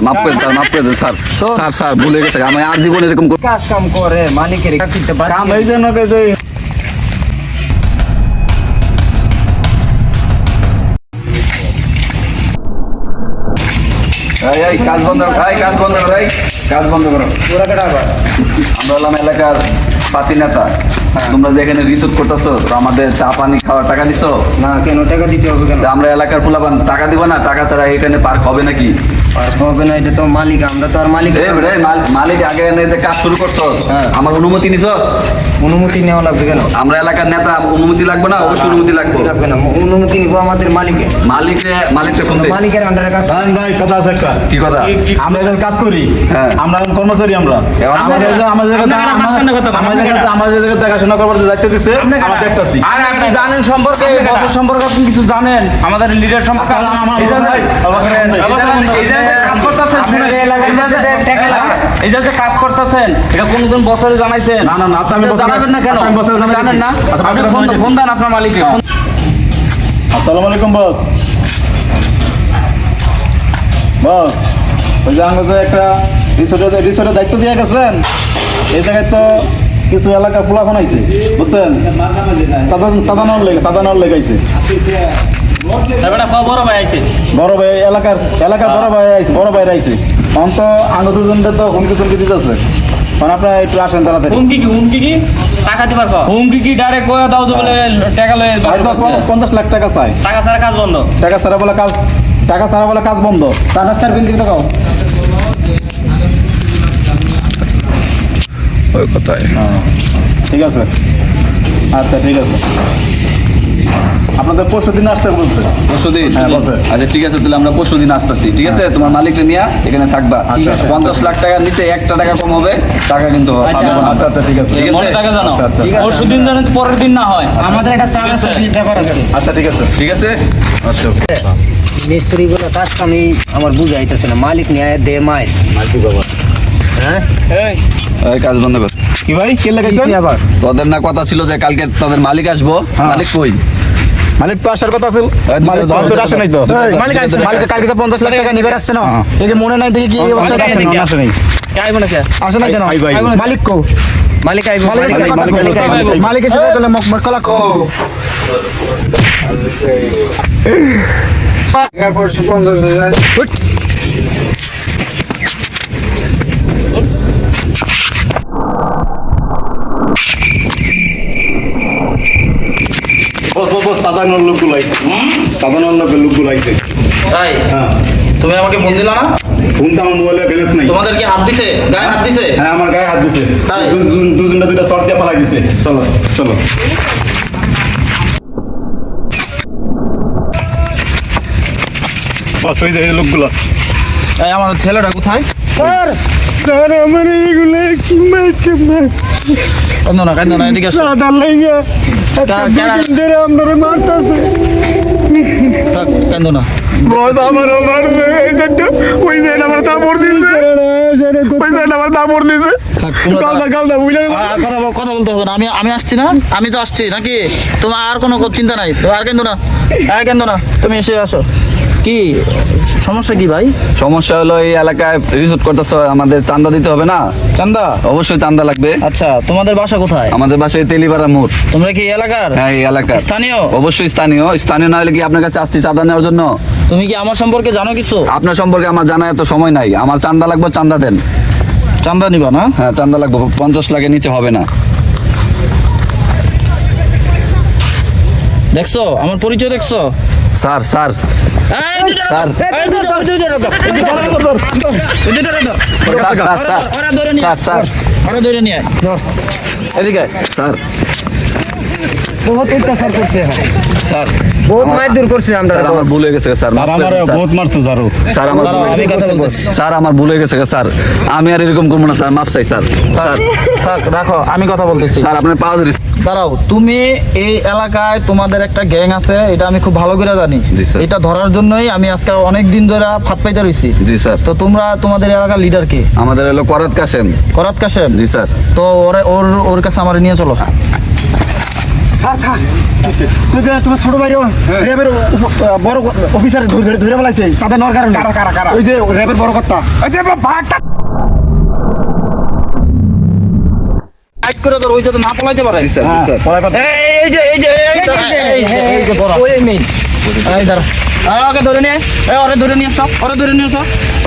মাফ করে দেন sir sir sir ভুলে গেছে আমি আর জীবনে এরকম কাজ কাম করে মালিকের কাম এই জন্য যে কাজ বন্ধ করো আমরা হলাম এলাকার পাতি নেতা তোমরা যে এখানে রিসোর্ট করতেছো তো আমাদের চা পানি খাওয়ার টাকা দিছো না কেন টাকা দিতে হবে কেন? আমরা এলাকার পোলাপান টাকা দিব না টাকা ছাড়া এখানে পার্ক হবে নাকি আর হবে না, এটা তো মালিক, আমরা তো আর মালিক মালিক আগে এনে যে কাজ শুরু করছো আমার অনুমতি নিছস অনুমতি নেওয়া লাগবে কেন? আমরা এলাকার নেতা অনুমতি লাগবে না অবশ্যই অনুমতি লাগবে লাগবে না, অনুমতি নিবো আমাদের মালিকের মালিককে ফোন দে মালিকের আন্ডারে কাজ। ভাই কথা আছে একটা, কি কথা আমরা যখন কাজ করি হ্যাঁ। আমরা এখন কর্মচারী, আমরা আমাদের জায়গায় দেখাশোনা করবার যে দায়িত্ব দিচ্ছে আমরা দেখতেছি। আর আপনি জানেন সম্পর্কে বছর সম্পর্কে আপনি কিছু জানেন আমাদের লিডার সম্পর্কে এই যে কাজ করতেছেন এটা কোনদিন বছরে জানাইছেন? না, আচ্ছা, আমি বছরে জানাবেন না কেন? আমি বছরে জানেন না? আচ্ছা, আপনি ফোন দেন আপনার মালিককে। আসসালামু আলাইকুম বস। বস ওই যে আমাদের একটা রিসোর্টের দায়িত্ব দিয়ে গেছেন, এই জায়গায় তো কিছু এলাকা পোলাফোন আইছে বুঝছেন, সাদানোর লেগাইছে বড় ভাই এলাকার বড় ভাই আইছে তখন তো আঙ্গ দুজনদের তো হুমকি চুমকি দিতেছে, মানে আপনার একটু আসেন তাড়াতাড়ি। হুমকি কি ডাইরেক্ট কয়ে দাও যে বলে টাকা লয়ে চাই তো 50 লাখ টাকা চাই, টাকা ছাড়া কাজ বন্ধ। টাকা ছাড়া বলে কাজ বন্ধ। চা নাস্তার বিল দিতে দাও। ওই কথাই ঠিক আছে, আচ্ছা ঠিক আছে, আপনাদের পরশু দিন আসতে বলছে। পরশুদিন হ্যাঁ, বসে। আচ্ছা ঠিক আছে তাহলে আমরা পরশুদিন আসতেছি ঠিক আছে তোমার মালিককে নিয়ে এখানে থাকবা আচ্ছা। 50 লাখ টাকার নিচে 1 টাকা কম হবে টাকা কিন্তু পাবে না। আচ্ছা ঠিক আছে, ঠিক আছে? মনে থাকে জানো আচ্ছা, আচ্ছা। পরশু দিন জানেন পরের দিন না হয় আমাদের একটা চা নাস্তার ব্যাপার আছে। আচ্ছা ঠিক আছে, ঠিক আছে আচ্ছা ওকে মিস্ত্রি গুলো কাজ কামি আমার বুঝাইতেছে না, মালিক নিয়ে দে মাই হ্যাঁ এই কাজ বন্ধ কর কি ভাই কে লাগাইছেন? কি আবার তোদের না কথা ছিল যে কালকে তোদের মালিক আসবো মালিক কই মালিক তো আসার কথা আছে, মালিক তো আসে নাই তো। মালিক কালকে 50 লাখ টাকা নিবে আসছে না, এই যে মনে নাই দেখি কি এই অবস্থা আসে নাই, আসে নাই, আইব না কে আসে না কেন? আই ভাই। মালিক কো মালিক আইব মালিক মালিকের সাথে গেলে মকমল কো বস সাধারণ লোকগুলো আইছে, লোকগুলো আইছে। তাই হ্যাঁ, তুমি আমাকে ফোন দিলা না? ফোন তো আমার মোবাইলে ব্যালেন্স নাই। তোমাদের কি হাত দিছে গায়ে হাত দিছে? হ্যাঁ আমার গায়ে হাত দিছে, তাই? দুজনটা দুইটা শর্ট দিয়ে পালাই দিছে। চলো চলো বস ওই যে এই লোকগুলো। এই আমার ছেলেটা কোথায়? স্যার আমার এইগুলো কি মাইকে মাছ কান্দো না এদিকে আসো। সাদা লাইগা ধরে আমরা মারতাছে। কান্দো না বস আমারও মারছে, এই সাইডটা ওই সাইড আমার তাপড় দিছে, ওই সাইড আমার তাপড় দিছে। কালটা বুঝলে কথা বলতে হবে না, আমি আসছি না, আমি তো আসছি নাকি? তোমার আর কোনো চিন্তা নাই তো, আর কেন্দ্র না তুমি এসে আসো। কি সমস্যা কি ভাই? সমস্যা হলো এই এলাকায় রিসোর্ট করতেছ আমাদের চাঁদা দিতে হবে না? চান্দা? অবশ্যই চাঁদা লাগবে। আচ্ছা তোমাদের বাসা কোথায়? আমাদের বাসায় তেলিপাড়া মোড়। তোমরা কি এই এলাকার? হ্যাঁ এই এলাকার স্থানীয়? অবশ্যই স্থানীয় না হলে কি আপনার কাছে আসছি চাঁদা নেওয়ার জন্য? তুমি কি আমার সম্পর্কে জানো কিছু? আপনার সম্পর্কে আমার জানা এত সময় নাই, আমার চাঁদা লাগবে, চাঁদা দেন। চান্দা নিবা না? হ্যাঁ চাঁদা লাগবে, 50 লাখের নিচে হবে না। দেখছো আমার পরিচয় দেখছো? স্যার স্যার স্যার স্যার এদিকে স্যার বহুত অত্যাচার করছে, স্যার বহুত মার দূর করছে আমরা। স্যার আমার ভুল হয়ে গেছে স্যার আর আমার বহুত মারছে জারো। স্যার আমার আমি কথা বলতেছি। স্যার আমার ভুল হয়ে গেছে স্যার, আমি আর এরকম করবো না স্যার, মাপ চাই স্যার। স্যার থাক রাখো, আমি কথা বলতেছি। স্যার আপনার পাওয়া যাবে। দাঁড়াও, তুমি এই এলাকায় তোমাদের একটা গ্যাং আছে, এটা আমি খুব ভালো করে জানি। জি, স্যার। এটা ধরার জন্যই আমি আজকে অনেক দিন ধরে ফাঁদ পাইতে রইছি। জি স্যার। তো তোমরা তোমাদের এলাকার লিডার কে? আমাদের হলো করাত কাশেম। করাত কাশেম? জি স্যার। তো ওর কাছে আমার নিয়ে চলো। তুই যে তোমার ছোট ভাই র্যাবের বড় অফিসার ধরে বলাইছে সাদা নর কারণে ওই যে র্যাবের বড় কথা টাইট করে ধর, ওই যাতে না পলাইতে পারে। এই যে বড়। এই দাঁড়া। ওকে ধরে নিয়ে, ওরে ধরে নিয়ে সব, ওরে ধরে নিয়ে সব।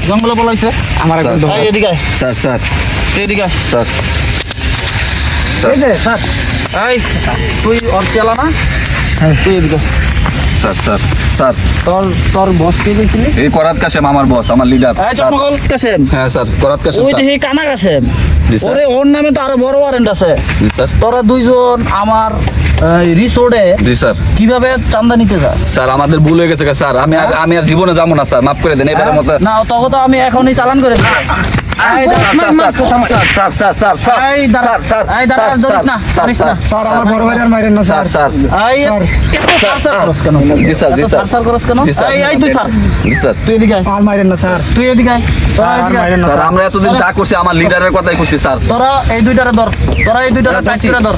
জঙ্গলে পলাইছে। আমার একদম এই এদিকে আয়, স্যার স্যার তুই এদিকে আয়। স্যার এই যে স্যার এই, তুই ওর চেলা না? তুই এদিকে আয়। স্যার স্যার স্যার তোর বস কে দিয়েছিলি? এই করাত কাশেম আমার বস, আমার লিডার। এই চশমাকল কাশেম। হ্যাঁ স্যার, করাত কাশেম ওই স্যার। দেখি কানা কাশেম। জি, স্যার। ওরে ওর নামে তো আরো বড় ওয়ারেন্ট আছে। জি স্যার। তোরা দুইজন আমার রিসোর্টে জি স্যার। কিভাবে চান্দা নিতে যাস? স্যার আমাদের ভুল হয়ে গেছে স্যার, আমি আর জীবনে যাবো না স্যার, মাফ করে দেন এবারের মতো। না, তখন তো আমি এখনই চালান করে দিই। এই দাঁড়া, এই দাঁড়া, এই দাঁড়া, আর ধরিস না, ধরিস না। স্যার আমার বড় ভাই আর মাইরেন না স্যার স্যার এই, এত সার করস কেন? জি স্যার, জি এত স্যার। সার করস কেন? জি স্যার। এই তুই সার, জি স্যার। তুই এদিকে আয়, আর মাইরেন না স্যার তুই এদিকে আয়, তোরা এদিকে আয়। স্যার আমরা এতদিন যা করছি আমার লিডারের কথাই করছি স্যার। তোরা এই দুইটারে ধর, তোরা এই দুইটারে টাইট করে ধর।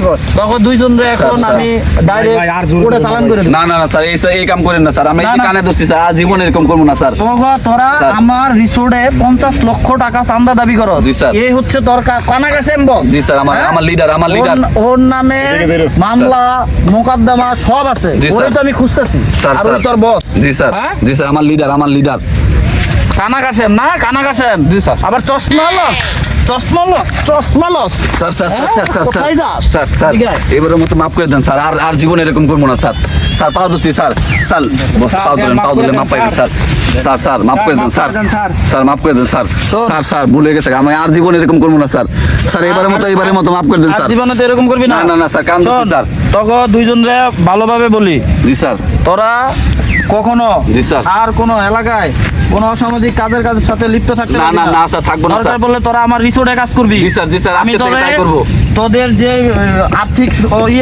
বস তখন দুইজন রে এখন স্যার, আমি ভাই, আর জোর ডাইরেক্ট করে চালান করে দিই। না না না স্যার, এই কাম করেন না স্যার, আমরা না, এই না। কানে ধরছি স্যার, আর জীবনে এরকম করবো না স্যার। তোরা স্যার। আমার রিসোর্টে 50 লক্ষ টাকা চান্দা দাবি করো। জি, স্যার। এই হচ্ছে তোর কানা কাশেম বস। জি স্যার, আমার লিডার, আমার লিডার। ওর নামে এদিকে বেরো। মামলা মোকদ্দমা সব আছে। জি, ওরে স্যার। তো আমি খুঁজতেছি। স্যার, আর ওই স্যার। তোর বস জি স্যার, হ্যাঁ? জি স্যার, আমার লিডার, আমার লিডার। কানা কাশেম না, কানা কাশেম। জি, স্যার। আবার চশমা লস, চশমা লস, চশমা লস। স্যার স্যার স্যার হ্যাঁ? স্যার স্যার কোথায় যাস? স্যার স্যার এদিকে আয়। এবারের মতো মাফ করে দেন স্যার, আর জীবনে এরকম করবো না স্যার। স্যার পাও দোস্তি স্যার, স্যার বস, পাও দিলেন, মাফ পাও করে দিলেন, দেন, মাফ পাইবেন স্যার। স্যার স্যার মাফ করে দেন স্যার, স্যার। স্যার মাফ করে দেন স্যার। স্যার স্যার ভুলে গেছে, আমি আর জীবনে এরকম করবো না স্যার। স্যার এবারের মতো মাফ করে দেন আর স্যার। জীবনে তো এরকম করবি না। না, না, না, স্যার, কান ধরছি, স্যার। তোকে দুইজন রে ভালোভাবে বলি, জি স্যার। তোরা কখনো জি, স্যার। আর কোনো এলাকায় কোনো অসামাজিক কাজের সাথে লিপ্ত থাকতে না, পারবি না, না, স্যার, থাকবো না, দরকার স্যার। বললে তোরা আমার রিসোর্টে কাজ করবি। জি, স্যার, জি, স্যার, আমি আজকে থেকে তবে তাই করবো। তোদের যে আর্থিক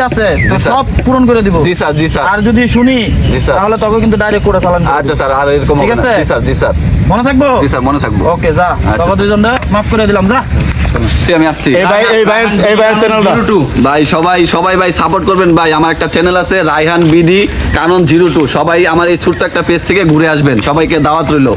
আছে জি, স্যার। সব পূরণ করে দিব। জি স্যার, জি স্যার। আর যদি শুনি জি, স্যার। তাহলে তোকে কিন্তু ডাইরেক্ট করে চালান করে আচ্ছা দিব। স্যার, আর এরকম ঠিক হবে না। আছে? জি স্যার, জি স্যার, মনে থাকবো? জি স্যার, মনে থাকবো। ওকে, যা আচ্ছা, তোকে স্যার। দুইজন মাফ করে দিলাম, যা। আমি আসছি। এই ভাইয়ের চ্যানেলটা ভাই সবাই ভাই সাপোর্ট করবেন ভাই, আমার একটা চ্যানেল আছে রায়হান বিডি কানন 02, সবাই আমার এই ছোট্ট একটা পেজ থেকে ঘুরে আসবেন, সবাইকে দাওয়াত রইলো।